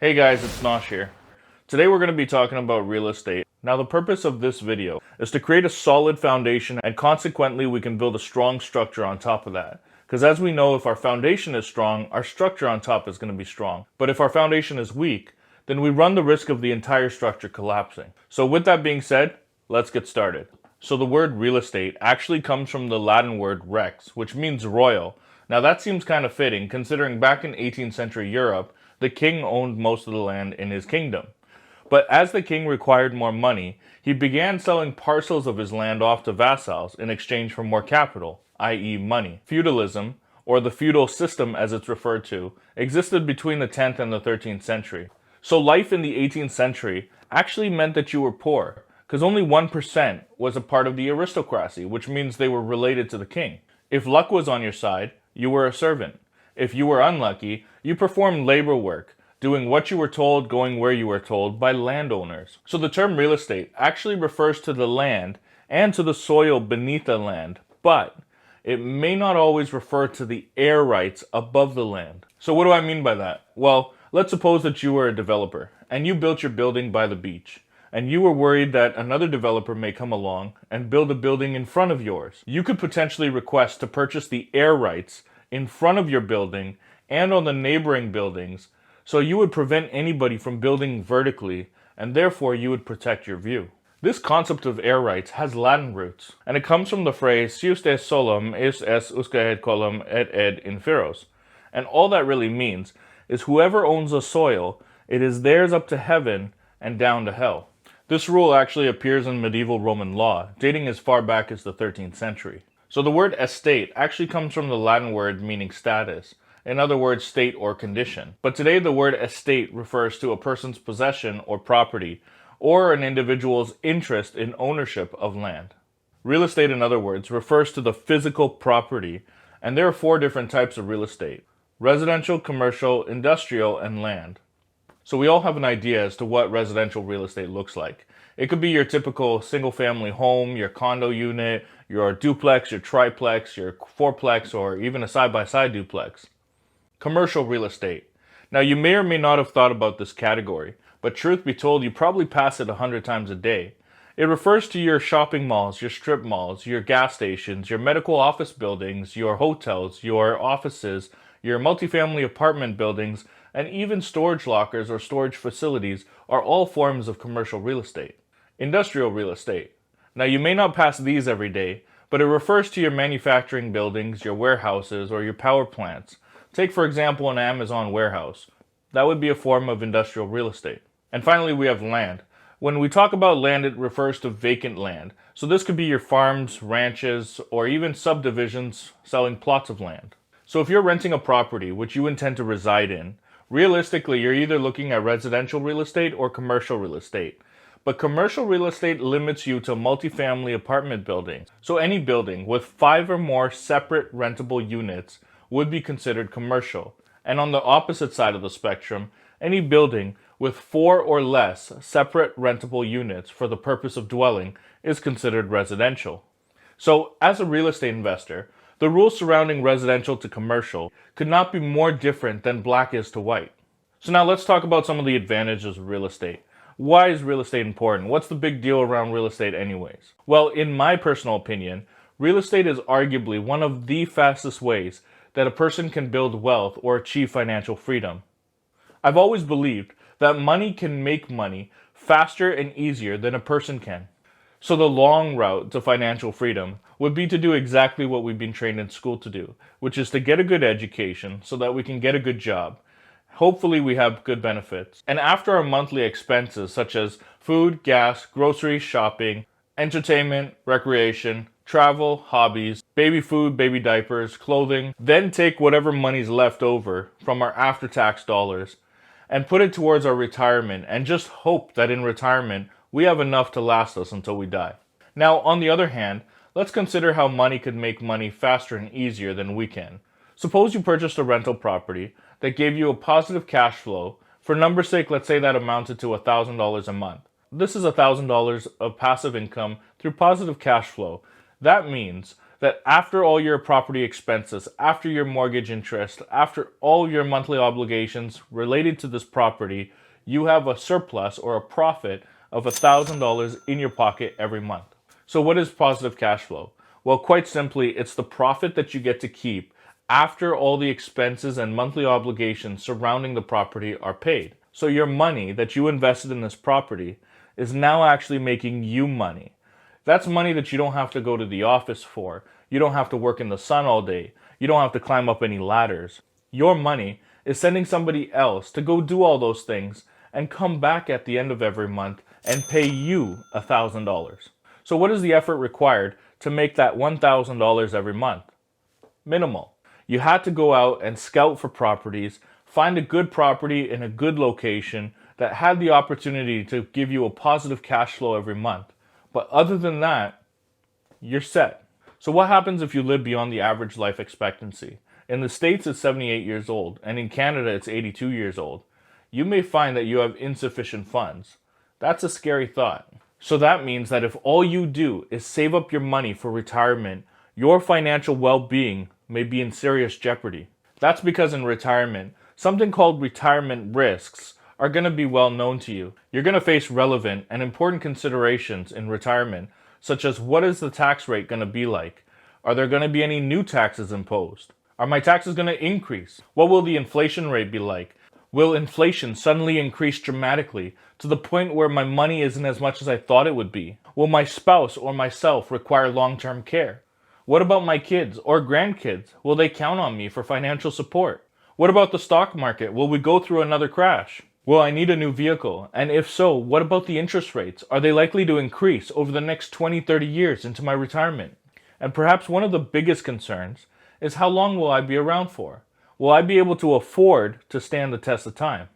Hey guys, it's Nosh here. Today we're going to be talking about real estate. Now the purpose of this video is to create a solid foundation, and consequently we can build a strong structure on top of that. Because as we know, if our foundation is strong, our structure on top is going to be strong. But if our foundation is weak, then we run the risk of the entire structure collapsing. So with that being said, let's get started. So the word real estate actually comes from the Latin word rex, which means royal. Now that seems kind of fitting considering back in 18th century Europe, the king owned most of the land in his kingdom. But as the king required more money, he began selling parcels of his land off to vassals in exchange for more capital, i.e. money. Feudalism, or the feudal system as it's referred to, existed between the 10th and the 13th century. So life in the 18th century actually meant that you were poor, because only 1% was a part of the aristocracy, which means they were related to the king. If luck was on your side, you were a servant. If you were unlucky, you performed labor work, doing what you were told, going where you were told by landowners. So the term real estate actually refers to the land and to the soil beneath the land, but it may not always refer to the air rights above the land. So what do I mean by that? Well, let's suppose that you were a developer and you built your building by the beach, and you were worried that another developer may come along and build a building in front of yours. You could potentially request to purchase the air rights in front of your building and on the neighboring buildings, so you would prevent anybody from building vertically, and therefore you would protect your view. This concept of air rights has Latin roots, and it comes from the phrase "sius est solum is es usque et colum et ed inferos," and all that really means is whoever owns a soil, it is theirs up to heaven and down to hell. This rule actually appears in medieval Roman law, dating as far back as the 13th century. So the word estate actually comes from the Latin word meaning status, in other words, state or condition. But today the word estate refers to a person's possession or property, or an individual's interest in ownership of land. Real estate, in other words, refers to the physical property, and there are 4 different types of real estate: residential, commercial, industrial, and land. So we all have an idea as to what residential real estate looks like. It could be your typical single-family home, your condo unit, your duplex, your triplex, your fourplex, or even a side-by-side duplex. Commercial real estate. Now you may or may not have thought about this category, but truth be told, you probably pass it 100 times a day. It refers to your shopping malls, your strip malls, your gas stations, your medical office buildings, your hotels, your offices, your multifamily apartment buildings, and even storage lockers or storage facilities are all forms of commercial real estate. Industrial real estate. Now you may not pass these every day, but it refers to your manufacturing buildings, your warehouses, or your power plants. Take for example an Amazon warehouse. That would be a form of industrial real estate. And finally we have land. When we talk about land, it refers to vacant land. So this could be your farms, ranches, or even subdivisions selling plots of land. So if you're renting a property which you intend to reside in, realistically you're either looking at residential real estate or commercial real estate. But commercial real estate limits you to multifamily apartment buildings. So any building with 5 or more separate rentable units would be considered commercial. And on the opposite side of the spectrum, any building with 4 or less separate rentable units for the purpose of dwelling is considered residential. So as a real estate investor, the rules surrounding residential to commercial could not be more different than black is to white. So now let's talk about some of the advantages of real estate. Why is real estate important? What's the big deal around real estate anyways? Well, in my personal opinion, real estate is arguably one of the fastest ways that a person can build wealth or achieve financial freedom. I've always believed that money can make money faster and easier than a person can. So the long route to financial freedom would be to do exactly what we've been trained in school to do, which is to get a good education so that we can get a good job. Hopefully we have good benefits. And after our monthly expenses such as food, gas, groceries, shopping, entertainment, recreation, travel, hobbies, baby food, baby diapers, clothing, then take whatever money's left over from our after-tax dollars and put it towards our retirement, and just hope that in retirement we have enough to last us until we die. Now, on the other hand, let's consider how money could make money faster and easier than we can. Suppose you purchased a rental property that gave you a positive cash flow. For number's sake, let's say that amounted to $1,000 a month. This is $1,000 of passive income through positive cash flow. That means that after all your property expenses, after your mortgage interest, after all your monthly obligations related to this property, you have a surplus or a profit of $1,000 in your pocket every month. So what is positive cash flow? Well, quite simply, it's the profit that you get to keep after all the expenses and monthly obligations surrounding the property are paid. So your money that you invested in this property is now actually making you money. That's money that you don't have to go to the office for. You don't have to work in the sun all day. You don't have to climb up any ladders. Your money is sending somebody else to go do all those things and come back at the end of every month and pay you $1,000. So what is the effort required to make that $1,000 every month? Minimal. You had to go out and scout for properties, find a good property in a good location that had the opportunity to give you a positive cash flow every month. But other than that, you're set. So what happens if you live beyond the average life expectancy? In the States, it's 78 years old, and in Canada, it's 82 years old. You may find that you have insufficient funds. That's a scary thought. So that means that if all you do is save up your money for retirement, your financial well-being may be in serious jeopardy. That's because in retirement, something called retirement risks are going to be well known to you. You're going to face relevant and important considerations in retirement, such as what is the tax rate going to be like? Are there going to be any new taxes imposed? Are my taxes going to increase? What will the inflation rate be like? Will inflation suddenly increase dramatically to the point where my money isn't as much as I thought it would be? Will my spouse or myself require long-term care? What about my kids or grandkids? Will they count on me for financial support? What about the stock market? Will we go through another crash? Will I need a new vehicle? And if so, what about the interest rates? Are they likely to increase over the next 20-30 years into my retirement? And perhaps one of the biggest concerns is how long will I be around for? Will I be able to afford to stand the test of time?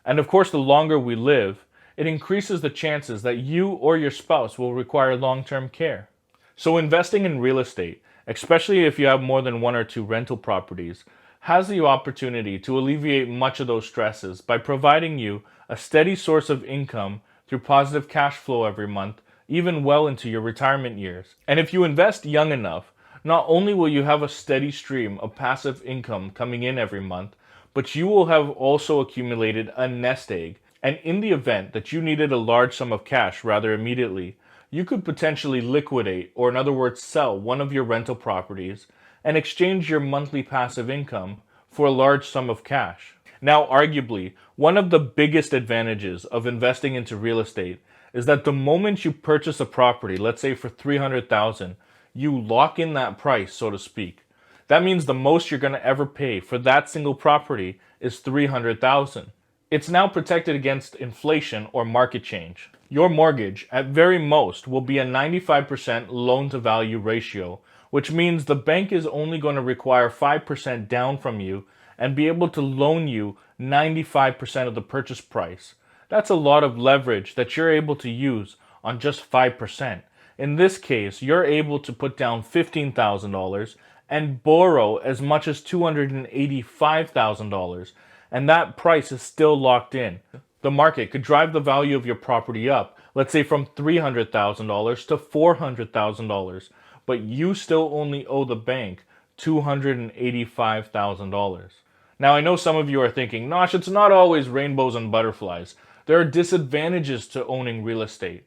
And of course, the longer we live, it increases the chances that you or your spouse will require long-term care. So investing in real estate, especially if you have more than one or two rental properties, has the opportunity to alleviate much of those stresses by providing you a steady source of income through positive cash flow every month, even well into your retirement years. And if you invest young enough, not only will you have a steady stream of passive income coming in every month, but you will have also accumulated a nest egg. And in the event that you needed a large sum of cash rather immediately, you could potentially liquidate, or in other words, sell one of your rental properties and exchange your monthly passive income for a large sum of cash. Now, arguably, one of the biggest advantages of investing into real estate is that the moment you purchase a property, let's say for $300,000, you lock in that price, so to speak. That means the most you're going to ever pay for that single property is $300,000. It's now protected against inflation or market change. Your mortgage, at very most, will be a 95% loan-to-value ratio, which means the bank is only going to require 5% down from you and be able to loan you 95% of the purchase price. That's a lot of leverage that you're able to use on just 5%. In this case, you're able to put down $15,000 and borrow as much as $285,000, and that price is still locked in. The market could drive the value of your property up, let's say from $300,000 to $400,000, but you still only owe the bank $285,000. Now, I know some of you are thinking, Nosh, it's not always rainbows and butterflies. There are disadvantages to owning real estate.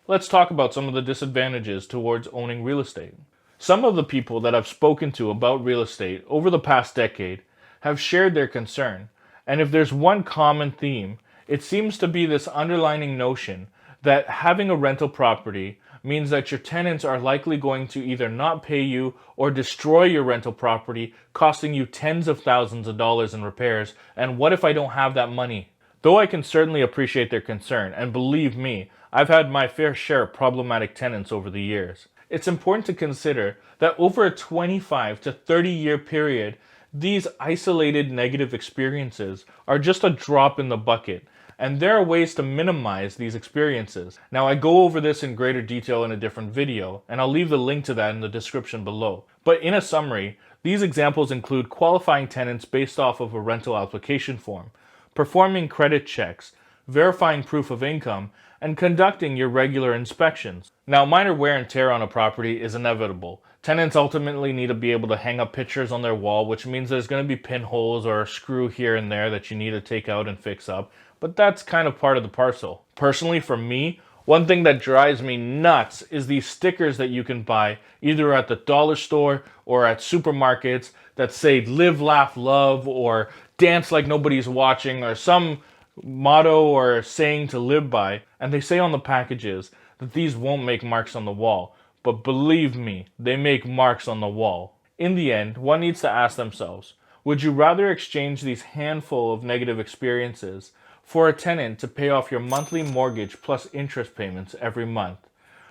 Let's talk about some of the disadvantages towards owning real estate. Some of the people that I've spoken to about real estate over the past decade have shared their concern. And if there's one common theme, it seems to be this underlying notion that having a rental property means that your tenants are likely going to either not pay you or destroy your rental property, costing you tens of thousands of dollars in repairs. And what if I don't have that money? Though I can certainly appreciate their concern, and believe me, I've had my fair share of problematic tenants over the years. It's important to consider that over a 25 to 30 year period, these isolated negative experiences are just a drop in the bucket, and there are ways to minimize these experiences. Now, I go over this in greater detail in a different video, and I'll leave the link to that in the description below. But in a summary, these examples include qualifying tenants based off of a rental application form, performing credit checks, verifying proof of income, and conducting your regular inspections. Now, minor wear and tear on a property is inevitable. Tenants ultimately need to be able to hang up pictures on their wall, which means there's going to be pinholes or a screw here and there that you need to take out and fix up, but that's kind of part of the parcel. Personally, for me, one thing that drives me nuts is these stickers that you can buy either at the dollar store or at supermarkets that say live, laugh, love, or dance like nobody's watching, or some motto or saying to live by. And they say on the packages that these won't make marks on the wall. But believe me, they make marks on the wall. In the end, one needs to ask themselves, would you rather exchange these handful of negative experiences for a tenant to pay off your monthly mortgage plus interest payments every month,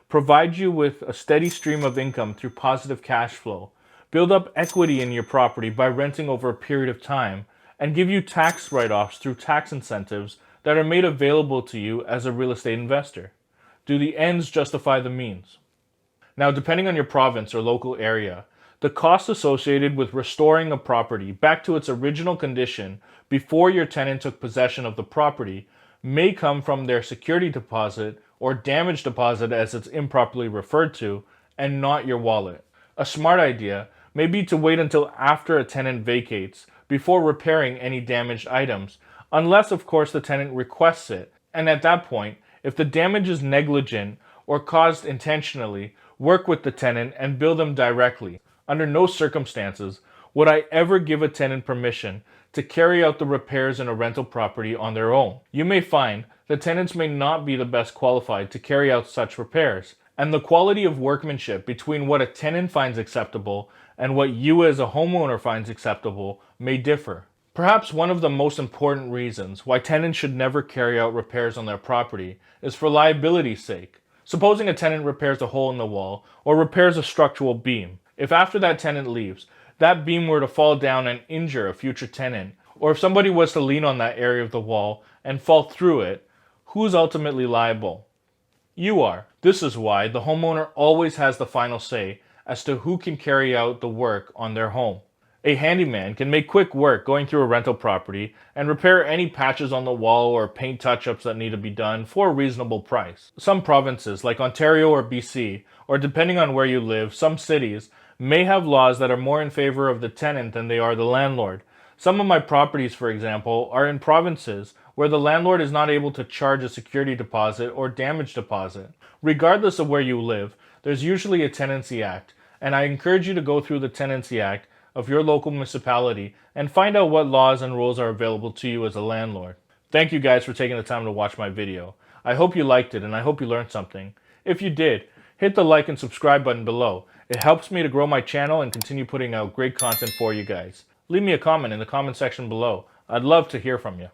provide you with a steady stream of income through positive cash flow, build up equity in your property by renting over a period of time, and give you tax write-offs through tax incentives that are made available to you as a real estate investor? Do the ends justify the means? Now, depending on your province or local area, the costs associated with restoring a property back to its original condition before your tenant took possession of the property may come from their security deposit or damage deposit as it's improperly referred to, and not your wallet. A smart idea may be to wait until after a tenant vacates before repairing any damaged items, unless of course the tenant requests it, and at that point, if the damage is negligent or caused intentionally, work with the tenant and bill them directly. Under no circumstances would I ever give a tenant permission to carry out the repairs in a rental property on their own. You may find that tenants may not be the best qualified to carry out such repairs, and the quality of workmanship between what a tenant finds acceptable and what you as a homeowner finds acceptable may differ. Perhaps one of the most important reasons why tenants should never carry out repairs on their property is for liability's sake. Supposing a tenant repairs a hole in the wall or repairs a structural beam. If after that tenant leaves, that beam were to fall down and injure a future tenant, or if somebody was to lean on that area of the wall and fall through it, who's ultimately liable? You are. This is why the homeowner always has the final say as to who can carry out the work on their home. A handyman can make quick work going through a rental property and repair any patches on the wall or paint touch-ups that need to be done for a reasonable price. Some provinces, like Ontario or BC, or depending on where you live, some cities, may have laws that are more in favor of the tenant than they are the landlord. Some of my properties, for example, are in provinces where the landlord is not able to charge a security deposit or damage deposit. Regardless of where you live, there's usually a Tenancy Act, and I encourage you to go through the Tenancy Act of your local municipality and find out what laws and rules are available to you as a landlord. Thank you guys for taking the time to watch my video. I hope you liked it and I hope you learned something. If you did, hit the like and subscribe button below. It helps me to grow my channel and continue putting out great content for you guys. Leave me a comment in the comment section below. I'd love to hear from you.